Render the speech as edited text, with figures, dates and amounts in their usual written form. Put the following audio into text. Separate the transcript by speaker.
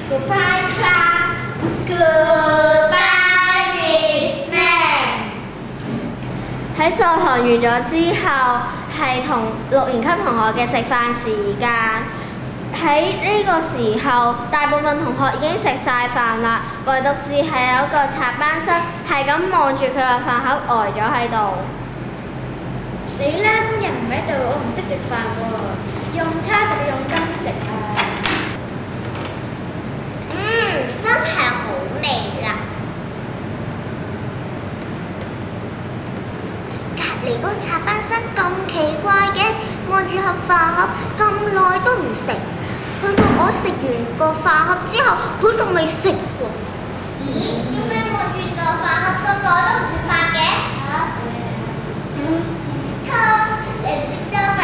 Speaker 1: Goodbye class. Goodbye Miss Man。
Speaker 2: 喺數學完咗之後，係同6年級同學嘅食飯時間。喺呢個時候，大部分同學已經食晒飯啦，唯獨是係有一個插班生係咁望住佢個飯盒呆咗喺度。
Speaker 1: 死啦！工人唔喺度，我唔識食飯喎，用叉食定用羹食啊？
Speaker 3: 真係好味啦！隔離嗰個插班生咁奇怪嘅，望住盒飯盒咁耐都唔食，去到我食完個飯盒之後，佢仲未食喎。咦？點解望住個飯盒咁耐都唔食飯嘅？唔通你唔食粥飯？